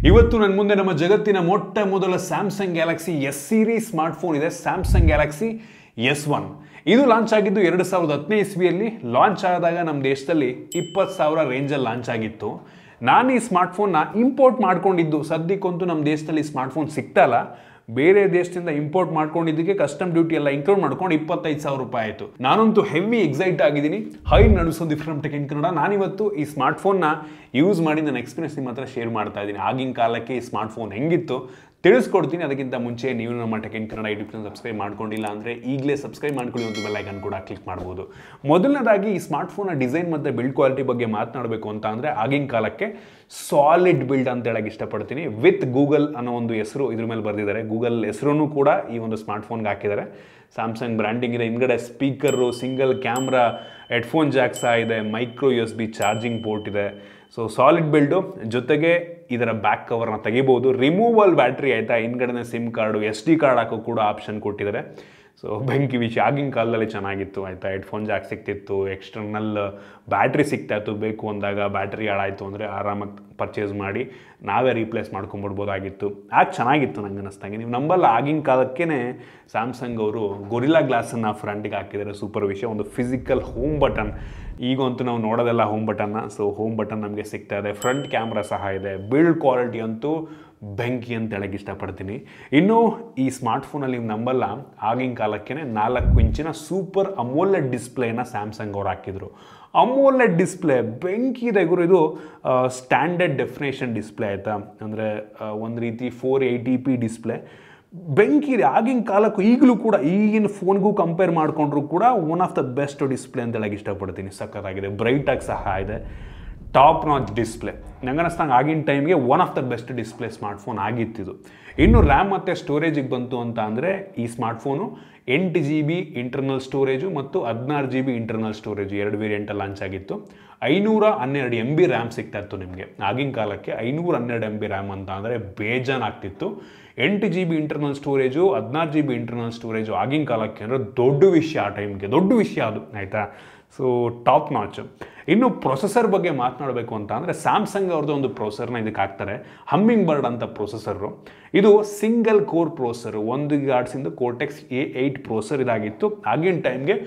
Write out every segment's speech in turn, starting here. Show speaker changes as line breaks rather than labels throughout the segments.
ಇವತ್ತು ನನ್ನ ಮುಂದೆ ನಮ್ಮ ಜಗತ್ತಿನ ಮೊಟ್ಟ ಮೊದಲ Samsung Galaxy S series smartphone ಇದೆ. Samsung Galaxy S1. ಇದು ಲಾಂಚ್ ಆಗಿದ್ದು 2010 ಇಸ್ವಿಯಲ್ಲಿ. ಲಾಂಚ್ ಆದಾಗ ನಮ್ಮ ದೇಶದಲ್ಲಿ 20,000 ರೇಂಜಲ್ಲಿ ಲಾಂಚ್ ಆಗಿತ್ತು. ನಾನು ಈ ಸ್ಮಾರ್ಟ್ಫೋನ್ನ ಇಂಪೋರ್ಟ್ ಮಾಡ್ಕೊಂಡಿದ್ದು, ಸದ್ಯಕ್ಕಂತೂ ನಮ್ಮ ದೇಶದಲ್ಲಿ ಸ್ಮಾರ್ಟ್ಫೋನ್ ಸಿಗ್ತಲ್ಲ, ಬೇರೆ ದೇಶದಿಂದ ಇಂಪೋರ್ಟ್ ಮಾಡ್ಕೊಂಡಿದ್ದಕ್ಕೆ ಕಸ್ಟಮ್ ಡ್ಯೂಟಿ ಎಲ್ಲ ಇನ್ಕ್ಲೂಡ್ ಮಾಡ್ಕೊಂಡು 25,000 ರೂಪಾಯಿ ಆಯಿತು. ನಾನಂತೂ ಹೆವಿ ಎಕ್ಸೈಟ್ ಆಗಿದ್ದೀನಿ. ಹೈ ನಡೆಸೋದು ಫ್ರಮ್ ಟೆಕ್ ಇನ್ ಕನ್ನಡ. ನಾನಿವತ್ತು ಈ ಸ್ಮಾರ್ಟ್ಫೋನ್ನ ಯೂಸ್ ಮಾಡಿ ನನ್ನ ಎಕ್ಸ್ಪೀರಿಯನ್ಸ್ ನಿಮ್ಮ ಹತ್ರ ಶೇರ್ ಮಾಡ್ತಾ ಇದ್ದೀನಿ. ಆಗಿನ ಕಾಲಕ್ಕೆ ಈ ಸ್ಮಾರ್ಟ್ಫೋನ್ ಹೆಂಗಿತ್ತು ತಿಳಿಸ್ಕೊಡ್ತೀನಿ. ಅದಕ್ಕಿಂತ ಮುಂಚೆ ನೀವು ನಮ್ಮ tech in Kannada YouTube channel subscribe ಮಾಡ್ಕೊಂಡಿಲ್ಲ ಅಂದರೆ ಈಗಲೇ ಸಬ್ಸ್ಕ್ರೈಬ್ ಮಾಡ್ಕೊಳ್ಳಿ, ಒಂದು ಬೆಲ್ ಐಕಾನ್ ಕೂಡ ಕ್ಲಿಕ್ ಮಾಡ್ಬೋದು. ಮೊದಲನೇದಾಗಿ ಈ ಸ್ಮಾರ್ಟ್ಫೋನ್ನ ಡಿಸೈನ್ ಮತ್ತು ಬಿಲ್ಡ್ ಕ್ವಾಲಿಟಿ ಬಗ್ಗೆ ಮಾತನಾಡಬೇಕು ಅಂತ ಅಂದರೆ, ಆಗಿನ ಕಾಲಕ್ಕೆ ಸಾಲಿಡ್ ಬಿಲ್ಡ್ ಅಂತ ಹೇಳಕ್ಕೆ ಇಷ್ಟಪಡ್ತೀನಿ. ವಿತ್ ಗೂಗಲ್ ಅನ್ನೋ ಒಂದು ಹೆಸರು ಇದ್ರ ಮೇಲೆ ಬರೆದಿದ್ದಾರೆ. ಗೂಗಲ್ ಹೆಸರು ಕೂಡ ಈ ಒಂದು ಸ್ಮಾರ್ಟ್ಫೋನ್ಗೆ ಹಾಕಿದ್ದಾರೆ. ಸ್ಯಾಮ್ಸಂಗ್ ಬ್ರ್ಯಾಂಡಿಂಗ್ ಇದೆ. ಹಿಂದ್ಗಡೆ speaker, single camera, headphone Jack ಸಹ ಇದೆ, ಮೈಕ್ರೋ USB ಚಾರ್ಜಿಂಗ್ ಪೋರ್ಟ್ ಇದೆ. ಸೊ ಸಾಲಿಡ್ ಬಿಲ್ಡು, ಜೊತೆಗೆ ಇದರ ಬ್ಯಾಕ್ ಕವರ್ನ ತೆಗಿಬೋದು. ರಿಮೂವಲ್ ಬ್ಯಾಟ್ರಿ ಆಯಿತಾ, ಹಿಂದ್ಗಡೆ ಸಿಮ್ ಕಾರ್ಡು, SD ಕಾರ್ಡ್ ಹಾಕೋ ಕೂಡ ಆಪ್ಷನ್ ಕೊಟ್ಟಿದ್ದಾರೆ. ಸೊ ಬೆಂಕಿ ವಿಷಯ. ಆಗಿನ ಕಾಲದಲ್ಲಿ ಚೆನ್ನಾಗಿತ್ತು ಆಯಿತಾ. ಹೆಡ್ಫೋನ್ ಜಾಕ್ ಸಿಗ್ತಿತ್ತು, ಎಕ್ಸ್ಟರ್ನಲ್ ಬ್ಯಾಟ್ರಿ ಸಿಗ್ತಾಯಿತ್ತು. ಬೇಕು ಅಂದಾಗ ಬ್ಯಾಟ್ರಿ ಹಾಳಾಯಿತು ಅಂದರೆ ಆರಾಮಾಗಿ ಪರ್ಚೇಸ್ ಮಾಡಿ ನಾವೇ ರೀಪ್ಲೇಸ್ ಮಾಡ್ಕೊಂಬಿಡ್ಬೋದಾಗಿತ್ತು. ಆಗ ಚೆನ್ನಾಗಿತ್ತು ನಂಗೆ ಅನ್ನಿಸ್ದಂಗೆ. ನೀವು ನಂಬಲ್ಲ, ಆಗಿನ ಕಾಲಕ್ಕೇ ಸ್ಯಾಮ್ಸಂಗ್ ಅವರು ಗೊರಿಲ್ಲಾ ಗ್ಲಾಸನ್ನು ಫ್ರಂಟಿಗೆ ಹಾಕಿದ್ದಾರೆ. ಸೂಪರ್ ವಿಷಯ. ಒಂದು ಫಿಸಿಕಲ್ ಹೋಮ್ ಬಟನ್, ಈಗಂತೂ ನಾವು ನೋಡೋದೆಲ್ಲ ಹೋಮ್ ಬಟನ್ನ. ಸೊ ಹೋಮ್ ಬಟನ್ ನಮಗೆ ಸಿಗ್ತಾ ಇದೆ. ಫ್ರಂಟ್ ಕ್ಯಾಮ್ರಾ ಸಹ ಇದೆ. ಬಿಲ್ಡ್ ಕ್ವಾಲಿಟಿ ಅಂತೂ ಬೆಂಕಿ ಅಂತ ಹೇಳಕ್ಕೆ ಇಷ್ಟಪಡ್ತೀನಿ. ಇನ್ನು ಈ ಸ್ಮಾರ್ಟ್ಫೋನಲ್ಲಿ ನೀವು ನಂಬಲ್ಲ, ಆಗಿನ ಕಾಲಕ್ಕೆ 4 ಇಂಚಿನ ಸೂಪರ್ ಅಮೋಲೆಡ್ ಡಿಸ್ಪ್ಲೇನ ಸ್ಯಾಮ್ಸಂಗ್ ಅವ್ರು ಹಾಕಿದ್ರು. ಅಮೋಲೆಡ್ ಡಿಸ್ಪ್ಲೇ ಬೆಂಕಿ ಇದೆ ಗುರು. ಇದು ಸ್ಟ್ಯಾಂಡರ್ಡ್ ಡೆಫಿನೇಷನ್ ಡಿಸ್ಪ್ಲೇ ಆಯಿತಾ, ಅಂದರೆ ಒಂದು ರೀತಿ 480p ಡಿಸ್ಪ್ಲೇ. ಬೆಂಕಿ ಇದೆ. ಆಗಿನ ಕಾಲಕ್ಕೂ ಈಗಲೂ ಕೂಡ, ಈಗಿನ ಫೋನ್ಗೂ ಕಂಪೇರ್ ಮಾಡಿಕೊಂಡ್ರು ಕೂಡ one of the best display ಅಂತ ಹೇಳಕ್ಕೆ ಇಷ್ಟಪಡ್ತೀನಿ. ಸಖತ್ತಾಗಿದೆ. ಬ್ರೈಟಾಗಿ ಸಹ ಇದೆ. Top notch display. ನಂಗೆ ಅನ್ನಿಸ್ದಂಗೆ ಆಗಿನ ಟೈಮ್ಗೆ one of the best display smartphone ಆಗಿತ್ತಿದು. ಇನ್ನು ರ್ಯಾಮ್ ಮತ್ತು ಸ್ಟೋರೇಜಿಗೆ ಬಂತು ಅಂತ ಅಂದರೆ, ಈ ಸ್ಮಾರ್ಟ್ಫೋನು 8 GB ಇಂಟರ್ನಲ್ ಸ್ಟೋರೇಜು ಮತ್ತು 16 GB ಇಂಟರ್ನಲ್ ಸ್ಟೋರೇಜು 2 ವೇರಿಯಂಟಲ್ಲಿ ಲಾಂಚ್ ಆಗಿತ್ತು. 512 MB ರ್ಯಾಮ್ ಸಿಗ್ತಾ ಇತ್ತು ನಿಮಗೆ. ಆಗಿನ ಕಾಲಕ್ಕೆ 512 MB ರ್ಯಾಮ್ ಅಂತ ಅಂದರೆ ಬೇಜಾನ್ ಆಗ್ತಿತ್ತು. 8 GB internal storage, 16 GB internal storage ಆಗಿನ ಕಾಲಕ್ಕೆ ಅಂದರೆ ದೊಡ್ಡ ವಿಷಯ. ಆ ಟೈಮ್ಗೆ ದೊಡ್ಡ ವಿಷಯ ಅದು ಆಯಿತಾ. So top notch. ಇನ್ನು ಪ್ರೊಸೆಸರ್ ಬಗ್ಗೆ ಮಾತನಾಡಬೇಕು ಅಂತ ಅಂದರೆ, ಸ್ಯಾಮ್ಸಂಗ್ ಅವ್ರದ್ದು ಒಂದು ಪ್ರೊಸೆಸರ್ನ ಇದಕ್ಕೆ ಹಾಕ್ತಾರೆ. ಹಮ್ಮಿಂಗ್ ಬರ್ಡ್ ಅಂತ ಪ್ರೊಸೆಸರು. ಇದು single core processor. 1 GHz ಕೋರ್ಟೆಕ್ಸ್ A8 processor ಇದಾಗಿತ್ತು. ಆಗಿನ ಟೈಮ್ಗೆ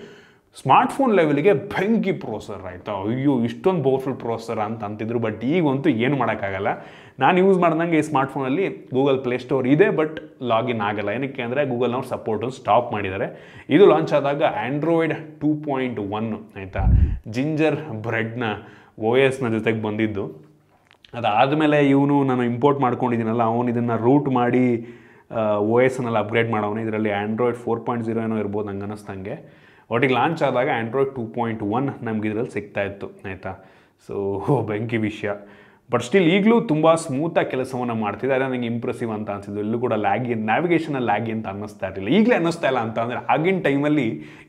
ಸ್ಮಾರ್ಟ್ಫೋನ್ ಲೆವೆಲ್ಗೆ ಬೆಂಕಿ ಪ್ರೊಸೆಸರ್ ಆಯಿತಾ. ಅಯ್ಯೋ ಇಷ್ಟೊಂದು ಪವರ್ಫುಲ್ ಪ್ರೊಸೆಸರ್ ಅಂತ ಅಂತಿದ್ರು. ಬಟ್ ಈಗಂತೂ ಏನು ಮಾಡೋಕ್ಕಾಗಲ್ಲ. ನಾನು ಯೂಸ್ ಮಾಡ್ದಂಗೆ ಈ ಸ್ಮಾರ್ಟ್ಫೋನಲ್ಲಿ ಗೂಗಲ್ ಪ್ಲೇಸ್ಟೋರ್ ಇದೆ, ಬಟ್ ಲಾಗಿನ್ ಆಗಲ್ಲ. ಏನಕ್ಕೆ ಅಂದರೆ ಗೂಗಲ್ನವ್ರು ಸಪೋರ್ಟನ್ನು ಸ್ಟಾಪ್ ಮಾಡಿದ್ದಾರೆ. ಇದು ಲಾಂಚ್ ಆದಾಗ ಆ್ಯಂಡ್ರಾಯ್ಡ್ 2.1 ಆಯಿತಾ, ಜಿಂಜರ್ ಬ್ರೆಡ್ನ OSನ ಜೊತೆಗೆ ಬಂದಿದ್ದು. ಅದಾದಮೇಲೆ ನಾನು ಇಂಪೋರ್ಟ್ ಮಾಡ್ಕೊಂಡಿದ್ದೀನಲ್ಲ, ಅವನು ಇದನ್ನು ರೂಟ್ ಮಾಡಿ OSನ್ನೆಲ್ಲ ಅಪ್ಗ್ರೇಡ್ ಮಾಡೋನು. ಇದರಲ್ಲಿ ಆ್ಯಂಡ್ರಾಯ್ಡ್ 4.0 ಏನೋ ಇರ್ಬೋದು ನಂಗೆ ಅನ್ನಿಸ್ದಂಗೆ. ಒಟ್ಟಿಗೆ ಲಾಂಚ್ ಆದಾಗ ಆ್ಯಂಡ್ರಾಯ್ಡ್ 2.1 ನಮ್ಗೆ ಇದರಲ್ಲಿ ಸಿಗ್ತಾಯಿತ್ತು ಆಯಿತಾ. ಸೊ ಬೆಂಕಿ ವಿಷಯ. ಬಟ್ ಸ್ಟಿಲ್ ಈಗಲೂ ತುಂಬ ಸ್ಮೂತಾಗಿ ಕೆಲಸವನ್ನು ಮಾಡ್ತಿದೆ. ಅದೇ ನನಗೆ ಇಂಪ್ರೆಸಿವ್ ಅಂತ ಅನಿಸಿದ್ದು. ಎಲ್ಲೂ ಕೂಡ ಲ್ಯಾಗಿ, ನ್ಯಾವಿಗೇಷನಲ್ಲಿ ಲ್ಯಾಗಿ ಅಂತ ಅನ್ನಿಸ್ತಾ ಇರಲಿಲ್ಲ. ಈಗಲೇ ಅನ್ನಿಸ್ತಾ ಇಲ್ಲ ಅಂತ ಅಂದರೆ, ಆಗಿನ ಟೈಮಲ್ಲಿ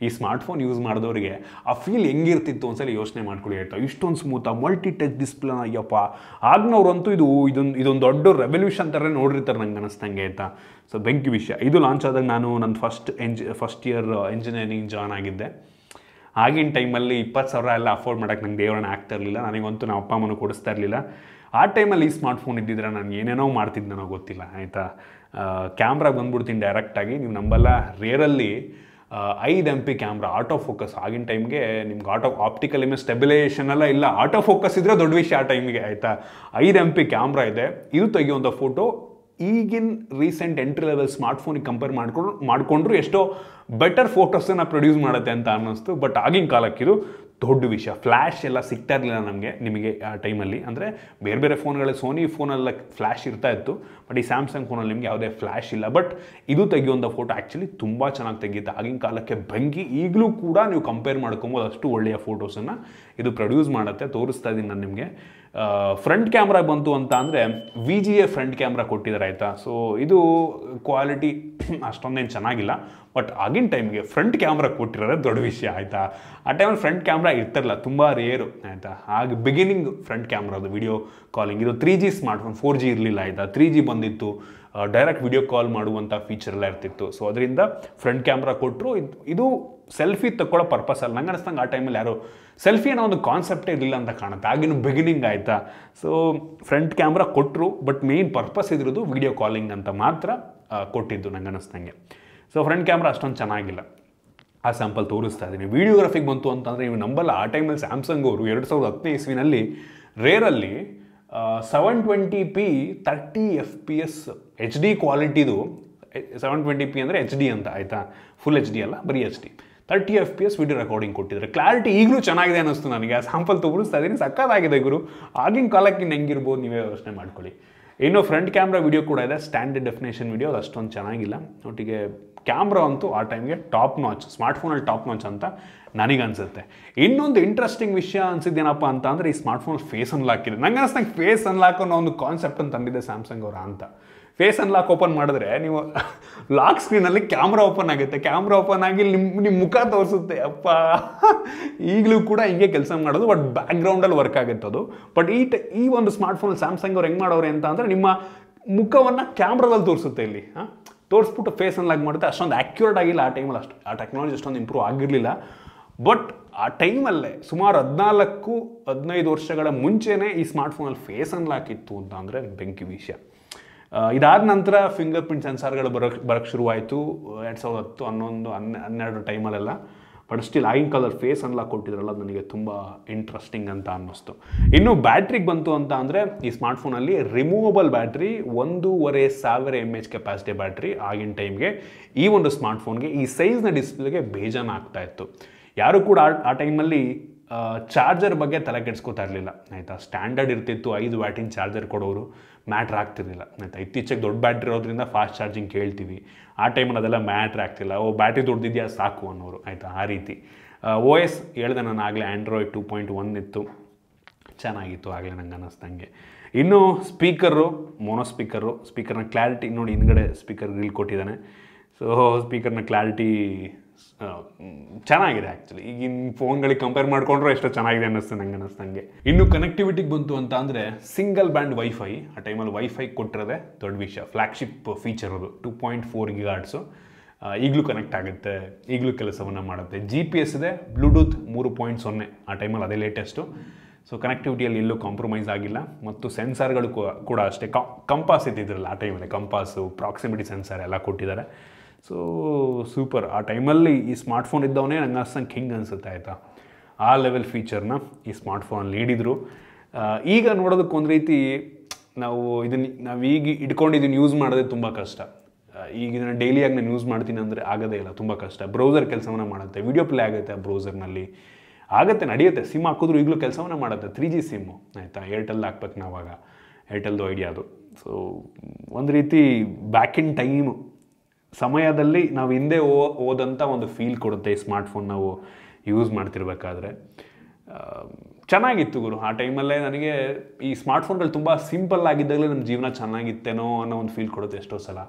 ಈ ಸ್ಮಾರ್ಟ್ಫೋನ್ ಯೂಸ್ ಮಾಡಿದವರಿಗೆ ಆ ಫೀಲ್ ಹೆಂಗಿರ್ತಿತ್ತು ಒಂದ್ಸಲ ಯೋಚನೆ ಮಾಡ್ಕೊಳ್ಳಿ ಆಯಿತಾ. ಇಷ್ಟೊಂದು ಸ್ಮೂತ ಮಲ್ಟಿ ಟಚ್ ಡಿಸ್ಪ್ಲೇನ, ಅಯ್ಯಪ್ಪ. ಆಗ್ನವ್ರಂತೂ ಇದೊಂದು ದೊಡ್ಡ ರೆವಲ್ಯೂಷನ್ ಥರ ನೋಡಿರ್ತಾರೆ ನಂಗೆ ಅನ್ನಿಸ್ದಂಗೆ ಆಯಿತಾ. ಸೊ ಬೆಂಕಿ ವಿಷಯ. ಇದು ಲಾಂಚ್ ಆದಾಗ ನಾನು ನನ್ನ ಫಸ್ಟ್ ಇಯರ್ ಇಂಜಿನಿಯರಿಂಗ್ ಜಾಯ್ನ್ ಆಗಿದ್ದೆ. ಆಗಿನ ಟೈಮಲ್ಲಿ 20,000 ಎಲ್ಲ ಅಫೋರ್ಡ್ ಮಾಡೋಕ್ಕೆ ನಂಗೆ ದೇವರನ್ನ ಆಗ್ತಾ ಇರಲಿಲ್ಲ. ನನಗಂತೂ ನಮ್ಮ ಅಪ್ಪ ಅಮ್ಮನೂ ಕೊಡಿಸ್ತಾ ಇರಲಿಲ್ಲ. ಆ ಟೈಮಲ್ಲಿ ಈ ಸ್ಮಾರ್ಟ್ಫೋನ್ ಇದ್ದಿದ್ರೆ ನಾನು ಏನೇನೋ ಮಾಡ್ತಿದ್ದೆನೋ ಗೊತ್ತಿಲ್ಲ ಆಯಿತಾ. ಕ್ಯಾಮ್ರಾಗೆ ಬಂದ್ಬಿಡ್ತೀನಿ ಡೈರೆಕ್ಟಾಗಿ. ನೀವು ನಂಬಲ್ಲ, ರೇರಲ್ಲಿ 5 MP ಕ್ಯಾಮ್ರಾ, ಆಟೋ ಫೋಕಸ್. ಆಗಿನ ಟೈಮ್ಗೆ ನಿಮ್ಗೆ ಆಪ್ಟಿಕಲ್ ಇಮೇಜ್ ಸ್ಟೆಬಿಲೈಸೇಷನ್ ಎಲ್ಲ ಇಲ್ಲ. ಆಟೋ ಫೋಕಸ್ ಇದ್ದರೆ ದೊಡ್ಡ ವಿಷಯ ಆ ಟೈಮಿಗೆ ಆಯಿತಾ. 5 MP ಕ್ಯಾಮ್ರಾ ಇದೆ. ಇದು ತೆಗೆಯುವಂಥ ಫೋಟೋ ಈಗಿನ ರೀಸೆಂಟ್ ಎಂಟ್ರಿ ಲೆವೆಲ್ ಸ್ಮಾರ್ಟ್ಫೋನಿಗೆ ಕಂಪೇರ್ ಮಾಡಿಕೊಂಡ್ರು ಎಷ್ಟೋ ಬೆಟರ್ ಫೋಟೋಸನ್ನು ಪ್ರೊಡ್ಯೂಸ್ ಮಾಡುತ್ತೆ ಅಂತ ಅನ್ನಿಸ್ತು. ಬಟ್ ಆಗಿನ ಕಾಲಕ್ಕೆ ಇದು ದೊಡ್ಡ ವಿಷಯ. ಫ್ಲ್ಯಾಶ್ ಎಲ್ಲ ಸಿಗ್ತಾ ಇರಲಿಲ್ಲ ನಿಮಗೆ ಆ ಟೈಮಲ್ಲಿ. ಅಂದರೆ ಬೇರೆ ಬೇರೆ ಫೋನ್ಗಳಲ್ಲಿ, ಸೋನಿ ಫೋನೆಲ್ಲ ಫ್ಲ್ಯಾಶ್ ಇರ್ತಾ ಇತ್ತು. ಬಟ್ ಈ ಸ್ಯಾಮ್ಸಂಗ್ ಫೋನಲ್ಲಿ ನಿಮಗೆ ಯಾವುದೇ ಫ್ಲ್ಯಾಶ್ ಇಲ್ಲ. ಬಟ್ ಇದು ತೆಗೆಯುವಂಥ ಫೋಟೋ ಆ್ಯಕ್ಚುಲಿ ತುಂಬ ಚೆನ್ನಾಗಿ ತೆಗೀತೆ. ಆಗಿನ ಕಾಲಕ್ಕೆ ಬೆಂಕಿ. ಈಗಲೂ ಕೂಡ ನೀವು ಕಂಪೇರ್ ಮಾಡ್ಕೊಬೋದು, ಅಷ್ಟು ಒಳ್ಳೆಯ ಫೋಟೋಸನ್ನು ಇದು ಪ್ರೊಡ್ಯೂಸ್ ಮಾಡುತ್ತೆ. ತೋರಿಸ್ತಾ ಇದ್ದೀನಿ ನಾನು ನಿಮಗೆ. ಫ್ರಂಟ್ ಕ್ಯಾಮ್ರಾ ಬಂತು ಅಂತ ಅಂದರೆ VGA ಫ್ರಂಟ್ ಕ್ಯಾಮ್ರಾ ಕೊಟ್ಟಿದ್ದಾರೆ ಆಯಿತಾ. ಸೊ ಇದು ಕ್ವಾಲಿಟಿ ಅಷ್ಟೊಂದೇನು ಚೆನ್ನಾಗಿಲ್ಲ. ಬಟ್ ಆಗಿನ ಟೈಮ್ಗೆ ಫ್ರಂಟ್ ಕ್ಯಾಮ್ರಾ ಕೊಟ್ಟಿರೋದೇ ದೊಡ್ಡ ವಿಷಯ ಆಯಿತಾ. ಆ ಟೈಮಲ್ಲಿ ಫ್ರಂಟ್ ಕ್ಯಾಮ್ರಾ ಇರ್ತಿರಲ್ಲ, ತುಂಬ ರೇರು ಆಯಿತಾ. ಹಾಗೆ ಬಿಗಿನಿಂಗ್ ಫ್ರಂಟ್ ಕ್ಯಾಮ್ರಾದು ವಿಡಿಯೋ ಕಾಲಿಂಗ್. ಇದು 3G ಸ್ಮಾರ್ಟ್ಫೋನ್, 4G ಇರಲಿಲ್ಲ ಆಯಿತಾ. 3G ಬಂದಿತ್ತು. ಡೈರೆಕ್ಟ್ ವಿಡಿಯೋ ಕಾಲ್ ಮಾಡುವಂಥ ಫೀಚರ್ ಎಲ್ಲ ಇರ್ತಿತ್ತು. ಸೊ ಅದರಿಂದ ಫ್ರಂಟ್ ಕ್ಯಾಮ್ರಾ ಕೊಟ್ಟರು. ಇದು ಸೆಲ್ಫಿ ತಗೊಳ್ಳೋ ಪರ್ಪಸ್ ಅಲ್ಲ. ನಂಗೆ ಅನ್ನಿಸ್ದಂಗೆ ಆ ಟೈಮಲ್ಲಿ ಯಾರೋ ಸೆಲ್ಫಿ ಅನ್ನೋ ಒಂದು ಕಾನ್ಸೆಪ್ಟೇ ಇರಲಿಲ್ಲ ಅಂತ ಕಾಣುತ್ತೆ, ಆಗಿನ ಬಿಗಿನಿಂಗ್ ಆಯಿತಾ. ಸೊ ಫ್ರಂಟ್ ಕ್ಯಾಮ್ರಾ ಕೊಟ್ಟರು, ಬಟ್ ಮೇನ್ ಪರ್ಪಸ್ ಇದ್ರದ್ದು ವಿಡಿಯೋ ಕಾಲಿಂಗ್ ಅಂತ ಮಾತ್ರ ಕೊಟ್ಟಿದ್ದು ನಂಗೆ ಅನ್ನಿಸ್ದಂಗೆ. ಸೊ ಫ್ರಂಟ್ ಕ್ಯಾಮ್ರಾ ಅಷ್ಟೊಂದು ಚೆನ್ನಾಗಿಲ್ಲ, ಆ ಸ್ಯಾಂಪಲ್ ತೋರಿಸ್ತಾ ಇದ್ದೀನಿ. ವೀಡಿಯೋಗ್ರಫಿಗೆ ಬಂತು ಅಂತಂದರೆ ನೀವು ನಂಬಲ್ಲ, ಆ ಟೈಮಲ್ಲಿ ಸ್ಯಾಮ್ಸಂಗ್ ಅವರು 2010 ಇಸ್ವಿನಲ್ಲಿ ರೇರಲ್ಲಿ 720p 30 FPS HD ಕ್ವಾಲಿಟಿದು, 720p ಅಂದರೆ HD ಅಂತ ಆಯಿತಾ, ಫುಲ್ HD ಅಲ್ಲ, ಬರೀ HD 30 FPS ವಿಡಿಯೋ ರೆಕಾರ್ಡಿಂಗ್ ಕೊಟ್ಟಿದ್ದಾರೆ. ಕ್ಲಾರಿಟಿ ಈಗಲೂ ಚೆನ್ನಾಗಿದೆ ಅನ್ನಿಸ್ತು ನನಗೆ. ಆ ಸ್ಯಾಂಪಲ್ ತೋರಿಸ್ತಾ ಇದ್ದೀನಿ, ಸಕ್ಕತ್ತಾಗಿದೆ ಗುರು. ಆಗಿನ ಕಾಲಕ್ಕೆ ಹೆಂಗಿರ್ಬೋದು ನೀವೇ ಯೋಚನೆ ಮಾಡ್ಕೊಳ್ಳಿ. ಇನ್ನು ಫ್ರಂಟ್ ಕ್ಯಾಮ್ರಾ ವಿಡಿಯೋ ಕೂಡ ಇದೆ, ಸ್ಟ್ಯಾಂಡರ್ಡ್ ಡೆಫಿನೇಷನ್ ವಿಡಿಯೋ, ಅದು ಅಷ್ಟೊಂದು ಚೆನ್ನಾಗಿಲ್ಲ. ಒಟ್ಟಿಗೆ ಕ್ಯಾಮ್ರಾ ಅಂತೂ ಆ ಟೈಮ್ಗೆ ಟಾಪ್ ನಾಚ್, ಸ್ಮಾರ್ಟ್ಫೋನಲ್ಲಿ ಟಾಪ್ ನಾಚ್ ಅಂತ ನನಗನ್ಸುತ್ತೆ. ಇನ್ನೊಂದು ಇಂಟ್ರೆಸ್ಟಿಂಗ್ ವಿಷಯ ಅನ್ಸಿದ್ದೇನಪ್ಪ ಅಂತ ಅಂದರೆ ಈ ಸ್ಮಾರ್ಟ್ಫೋನಲ್ಲಿ ಫೇಸ್ ಅನ್ಲಾಕ್ ಇದೆ. ನಂಗೆ ಅನಿಸ್ತಂಗೆ ಫೇಸ್ ಅನ್ಲಾಕ್ ಅನ್ನೋ ಒಂದು ಕಾನ್ಸೆಪ್ಟನ್ನು ತಂದಿದೆ ಸ್ಯಾಮ್ಸಂಗ್ ಅವರ ಅಂತ. ಫೇಸ್ ಅನ್ಲಾಕ್ ಓಪನ್ ಮಾಡಿದ್ರೆ ನೀವು ಲಾಕ್ ಸ್ಕ್ರೀನಲ್ಲಿ ಕ್ಯಾಮ್ರಾ ಓಪನ್ ಆಗುತ್ತೆ, ಕ್ಯಾಮ್ರಾ ಓಪನ್ ಆಗಿ ನಿಮ್ಮ ಮುಖ ತೋರಿಸುತ್ತೆ. ಅಪ್ಪ, ಈಗಲೂ ಕೂಡ ಹಿಂಗೆ ಕೆಲಸ ಮಾಡೋದು, ಬಟ್ ಬ್ಯಾಕ್ಗ್ರೌಂಡಲ್ಲಿ ವರ್ಕ್ ಆಗುತ್ತೆ ಅದು. ಬಟ್ ಈ ಒಂದು ಸ್ಮಾರ್ಟ್ಫೋನಲ್ಲಿ ಸ್ಯಾಮ್ಸಂಗ್ ಅವ್ರು ಹೆಂಗೆ ಮಾಡೋರೆ ಅಂತ ಅಂದರೆ ನಿಮ್ಮ ಮುಖವನ್ನು ಕ್ಯಾಮ್ರಾದಲ್ಲಿ ತೋರಿಸುತ್ತೆ. ಇಲ್ಲಿ ತೋರಿಸ್ಬಿಟ್ಟು ಫೇಸ್ ಅನ್ಲಾಕ್ ಮಾಡುತ್ತೆ. ಅಷ್ಟೊಂದು ಆ್ಯಕ್ಯುರೇಟ್ ಆಗಿಲ್ಲ ಆ ಟೈಮಲ್ಲಿ, ಆ ಟೆಕ್ನಾಲಜಿ ಅಷ್ಟೊಂದು ಇಂಪ್ರೂವ್ ಆಗಿರಲಿಲ್ಲ. ಬಟ್ ಆ ಟೈಮಲ್ಲೇ ಸುಮಾರು 14-15 ವರ್ಷಗಳ ಮುಂಚೆನೇ ಈ ಸ್ಮಾರ್ಟ್ಫೋನಲ್ಲಿ ಫೇಸ್ ಅನ್ಲಾಕ್ ಇತ್ತು ಅಂತ ಅಂದರೆ ಬೆಂಕಿ ವಿಷಯ. ಇದಾದ ನಂತರ ಫಿಂಗರ್ ಪ್ರಿಂಟ್ ಸೆನ್ಸಾರ್ಗಳು ಬರೋಕ್ಕೆ ಶುರುವಾಯಿತು 2010, 11, 12 ಟೈಮಲ್ಲೆಲ್ಲ. ಬಟ್ ಸ್ಟಿಲ್ ಆಗಿನ ಕಾಲದಲ್ಲಿ ಫೇಸ್ ಅನ್ಲಾಕ್ ಕೊಟ್ಟಿದ್ರಲ್ಲ, ಅದು ನನಗೆ ತುಂಬ ಇಂಟ್ರೆಸ್ಟಿಂಗ್ ಅಂತ ಅನ್ನಿಸ್ತು. ಇನ್ನು ಬ್ಯಾಟ್ರಿಗೆ ಬಂತು ಅಂತ ಅಂದರೆ ಈ ಸ್ಮಾರ್ಟ್ಫೋನಲ್ಲಿ removable battery, 1500 mAh capacity battery ಆಗಿನ ಟೈಮ್ಗೆ ಈ ಒಂದು ಸ್ಮಾರ್ಟ್ಫೋನ್ಗೆ, ಈ ಸೈಜ್ನ ಡಿಸ್ಪ್ಲೇಗೆ ಬೇಜಾನ ಆಗ್ತಾ ಇತ್ತು. ಯಾರು ಕೂಡ ಆ ಟೈಮಲ್ಲಿ ಚಾರ್ಜರ್ ಬಗ್ಗೆ ತಲೆ ಕೆಡಿಸ್ಕೋತಾ ಇರಲಿಲ್ಲ ಆಯಿತಾ. ಸ್ಟ್ಯಾಂಡರ್ಡ್ ಇರ್ತಿತ್ತು, 5 ವ್ಯಾಟಿನ ಚಾರ್ಜರ್ ಕೊಡೋರು, ಮ್ಯಾಟ್ರ್ ಆಗ್ತಿರಲಿಲ್ಲ ಆಯಿತಾ. ಇತ್ತೀಚೆಗೆ ದೊಡ್ಡ ಬ್ಯಾಟ್ರಿ ಇರೋದ್ರಿಂದ ಫಾಸ್ಟ್ ಚಾರ್ಜಿಂಗ್ ಕೇಳ್ತೀವಿ. ಆ ಟೈಮಲ್ಲಿ ಅದೆಲ್ಲ ಮ್ಯಾಟ್ರ್ ಆಗ್ತಿಲ್ಲ, ಬ್ಯಾಟ್ರಿ ದೊಡ್ಡದಿದೆಯಾ ಸಾಕು ಅನ್ನೋರು ಆಯಿತಾ. ಆ ರೀತಿ OS ಹೇಳಿದೆ ನಾನು ಆಗಲೇ, ಆ್ಯಂಡ್ರಾಯ್ಡ್ 2.1 ಇತ್ತು, ಚೆನ್ನಾಗಿತ್ತು ಆಗಲೇ ನಂಗೆ ಅನ್ನಿಸ್ದಂಗೆ. ಇನ್ನು ಸ್ಪೀಕರು, ಮೋನೋ ಸ್ಪೀಕರ್ನ ಕ್ಲಾರಿಟಿ ನೋಡಿ, ಹಿಂದ್ಗಡೆ ಸ್ಪೀಕರ್ ಗ್ರಿಲ್ ಕೊಟ್ಟಿದ್ದಾನೆ. ಸೊ ಸ್ಪೀಕರ್ನ ಕ್ಲಾರಿಟಿ ಚೆನ್ನಾಗಿದೆ ಆ್ಯಕ್ಚುಲಿ. ಈಗಿನ ಫೋನ್ಗಳಿಗೆ ಕಂಪೇರ್ ಮಾಡಿಕೊಂಡ್ರೆ ಎಷ್ಟೋ ಚೆನ್ನಾಗಿದೆ ಅನ್ನಿಸ್ತು ನಂಗೆ ಅನ್ನಿಸ್ದಂಗೆ. ಇನ್ನು ಕನೆಕ್ಟಿವಿಟಿಗೆ ಬಂತು ಅಂತ ಅಂದರೆ ಸಿಂಗಲ್ ಬ್ಯಾಂಡ್ ವೈಫೈ, ಆ ಟೈಮಲ್ಲಿ ವೈಫೈ ಕೊಟ್ಟಿರೋದೆ ದೊಡ್ಡ ವಿಷಯ, ಫ್ಲ್ಯಾಗ್ಶಿಪ್ ಫೀಚರ್ ಅದು. 2.4 GHz ಈಗಲೂ ಕನೆಕ್ಟ್ ಆಗುತ್ತೆ, ಈಗಲೂ ಕೆಲಸವನ್ನು ಮಾಡುತ್ತೆ. GPS ಇದೆ, ಬ್ಲೂಟೂತ್ 3.0, ಆ ಟೈಮಲ್ಲಿ ಅದೇ ಲೇಟೆಸ್ಟು. ಸೊ ಕನೆಕ್ಟಿವಿಟಿಯಲ್ಲಿ ಎಲ್ಲೂ ಕಾಂಪ್ರಮೈಸ್ ಆಗಿಲ್ಲ. ಮತ್ತು ಸೆನ್ಸಾರ್ಗಳು ಕೂಡ ಅಷ್ಟೇ, ಕಂಪಾಸ್ ಇದ್ದಿದ್ರಲ್ಲ ಆ ಟೈಮಲ್ಲಿ, ಕಂಪಾಸು, ಪ್ರಾಕ್ಸಿಮಿಟಿ ಸೆನ್ಸಾರ್ ಎಲ್ಲ ಕೊಟ್ಟಿದ್ದಾರೆ. So super. ಆ ಟೈಮಲ್ಲಿ ಈ ಸ್ಮಾರ್ಟ್ಫೋನ್ ಇದ್ದವನೇ ನಂಗೆ ಅಷ್ಟಂಗೆ ಹಿಂಗೆ ಅನಿಸುತ್ತೆ ಆಯಿತಾ. ಆ ಲೆವೆಲ್ ಫೀಚರ್ನ ಈ ಸ್ಮಾರ್ಟ್ಫೋನಲ್ಲಿ ನೀಡಿದರು. ಈಗ ನೋಡೋದಕ್ಕೆ ಒಂದು ರೀತಿ ನಾವು ಈಗ ಇಟ್ಕೊಂಡಿದ್ದೀನಿ ಯೂಸ್ ಮಾಡೋದೇ ತುಂಬ ಕಷ್ಟ. ಈಗ ಇದನ್ನು ಡೈಲಿಯಾಗಿ ನಾನು ಯೂಸ್ ಮಾಡ್ತೀನಿ ಅಂದರೆ ಆಗೋದೇ ಇಲ್ಲ, ತುಂಬ ಕಷ್ಟ. ಬ್ರೌಸರ್ ಕೆಲಸವನ್ನು ಮಾಡುತ್ತೆ, ವಿಡಿಯೋ ಪ್ಲೇ ಆಗುತ್ತೆ ಆ ಬ್ರೌಸರ್ನಲ್ಲಿ, ಆಗುತ್ತೆ, ನಡೆಯುತ್ತೆ. ಸಿಮ್ ಹಾಕಿದ್ರು ಈಗಲೂ ಕೆಲಸವನ್ನು ಮಾಡುತ್ತೆ. 3G ಸಿಮ್ಮು ಆಯಿತಾ, ಏರ್ಟೆಲ್ ಹಾಕ್ಬೇಕು ನಾವಾಗ, ಏರ್ಟೆಲ್ದು ಐಡಿಯಾ ಅದು. ಸೊ ಒಂದು ರೀತಿ ಬ್ಯಾಕ್ ಇನ್ ಟೈಮು ಸಮಯದಲ್ಲಿ ನಾವು ಹಿಂದೆ ಹೋದಂಥ ಒಂದು ಫೀಲ್ ಕೊಡುತ್ತೆ ಈ ಸ್ಮಾರ್ಟ್ಫೋನ್ ನಾವು ಯೂಸ್ ಮಾಡ್ತಿರ್ಬೇಕಾದ್ರೆ. ಚೆನ್ನಾಗಿತ್ತು ಗುರು. ಆ ಟೈಮಲ್ಲೇ ನನಗೆ ಈ ಸ್ಮಾರ್ಟ್ಫೋನ್ಗಳು ತುಂಬ ಸಿಂಪಲ್ ಆಗಿದ್ದಾಗಲೇ ನಮ್ಮ ಜೀವನ ಚೆನ್ನಾಗಿತ್ತೇನೋ ಅನ್ನೋ ಒಂದು ಫೀಲ್ ಕೊಡುತ್ತೆ ಎಷ್ಟೋ ಸಲ.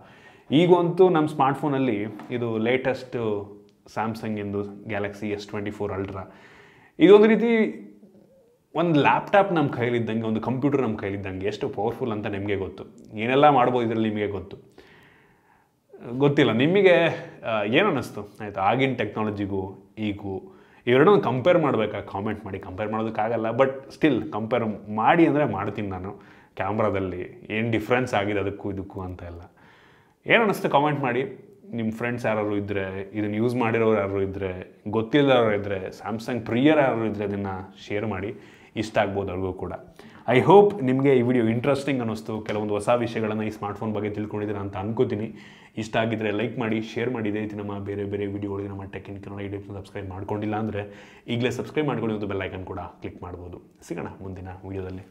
ಈಗಂತೂ ನಮ್ಮ ಸ್ಮಾರ್ಟ್ಫೋನಲ್ಲಿ ಇದು ಲೇಟೆಸ್ಟು ಸ್ಯಾಮ್ಸಂಗಿಂದು ಗ್ಯಾಲಕ್ಸಿ S24 Ultra, ಇದೊಂದು ರೀತಿ ಒಂದು ಲ್ಯಾಪ್ಟಾಪ್ ನಮ್ಮ ಕೈಲಿದ್ದಂಗೆ, ಒಂದು ಕಂಪ್ಯೂಟರ್ ನಮ್ಮ ಕೈಲಿದ್ದಂಗೆ. ಎಷ್ಟು ಪವರ್ಫುಲ್ ಅಂತ ನಿಮಗೆ ಗೊತ್ತು, ಏನೆಲ್ಲ ಮಾಡ್ಬೋದು ಇದರಲ್ಲಿ ನಿಮಗೆ ಗೊತ್ತಿಲ್ಲ. ನಿಮಗೆ ಏನು ಅನ್ನಿಸ್ತು ಆಯಿತಾ ಆಗಿನ ಟೆಕ್ನಾಲಜಿಗೂ ಈಗೂ ಇವೆರಡನ್ನು ಕಂಪೇರ್ ಮಾಡಬೇಕಾ? ಕಾಮೆಂಟ್ ಮಾಡಿ. ಕಂಪೇರ್ ಮಾಡೋದಕ್ಕಾಗಲ್ಲ, ಬಟ್ ಸ್ಟಿಲ್ ಕಂಪೇರ್ ಮಾಡಿ ಅಂದರೆ ಮಾಡ್ತೀನಿ ನಾನು. ಕ್ಯಾಮ್ರಾದಲ್ಲಿ ಏನು ಡಿಫ್ರೆನ್ಸ್ ಆಗಿದೆ ಅದಕ್ಕೂ ಇದಕ್ಕೂ ಅಂತ ಎಲ್ಲ ಏನು ಅನ್ನಿಸ್ತು ಕಾಮೆಂಟ್ ಮಾಡಿ. ನಿಮ್ಮ ಫ್ರೆಂಡ್ಸ್ ಯಾರು ಇದ್ದರೆ, ಇದನ್ನು ಯೂಸ್ ಮಾಡಿರೋರು ಯಾರು ಇದ್ದರೆ, ಗೊತ್ತಿಲ್ಲದವ್ರು ಇದ್ದರೆ, ಸ್ಯಾಮ್ಸಂಗ್ ಪ್ರಿಯರ್ ಯಾರು ಇದ್ದರೆ ಅದನ್ನು ಶೇರ್ ಮಾಡಿ, ಇಷ್ಟ ಆಗ್ಬೋದು ಅವ್ರಿಗೂ ಕೂಡ. ಐ ಹೋಪ್ ನಿಮಗೆ ಈ ವಿಡಿಯೋ ಇಂಟ್ರೆಸ್ಟಿಂಗ್ ಅನ್ನಿಸ್ತು. ಕೆಲವೊಂದು ಹೊಸ ವಿಷಯಗಳನ್ನು ಈ ಸ್ಮಾರ್ಟ್ಫೋನ್ ಬಗ್ಗೆ ತಿಳ್ಕೊಂಡಿದ್ದೀರಾ ಅಂತ ಅನ್ಕೋತೀನಿ. ಇಷ್ಟ ಆಗಿದ್ದರೆ ಲೈಕ್ ಮಾಡಿ, ಶೇರ್ ಮಾಡಿ. ಇದೇ ರೀತಿ ನಮ್ಮ ಬೇರೆ ಬೇರೆ ವಿಡಿಯೋಗಳಿಗೆ ನಮ್ಮ ಟೆಕ್ ಇನ್ ಕನ್ನಡ ಯೂಟ್ಯೂಬ್ನ ಸಬ್ಸ್ಕ್ರೈಬ್ ಮಾಡ್ಕೊಂಡಿಲ್ಲ ಅಂದರೆ ಈಗಲೇ ಸಬ್ಸ್ಕ್ರೈಬ್ ಮಾಡ್ಕೊಳ್ಳಿ, ಒಂದು ಬೆಲ್ ಐಕನ್ ಕೂಡ ಕ್ಲಿಕ್ ಮಾಡ್ಬೋದು. ಸಿಗೋಣ ಮುಂದಿನ ವಿಡಿಯೋದಲ್ಲಿ.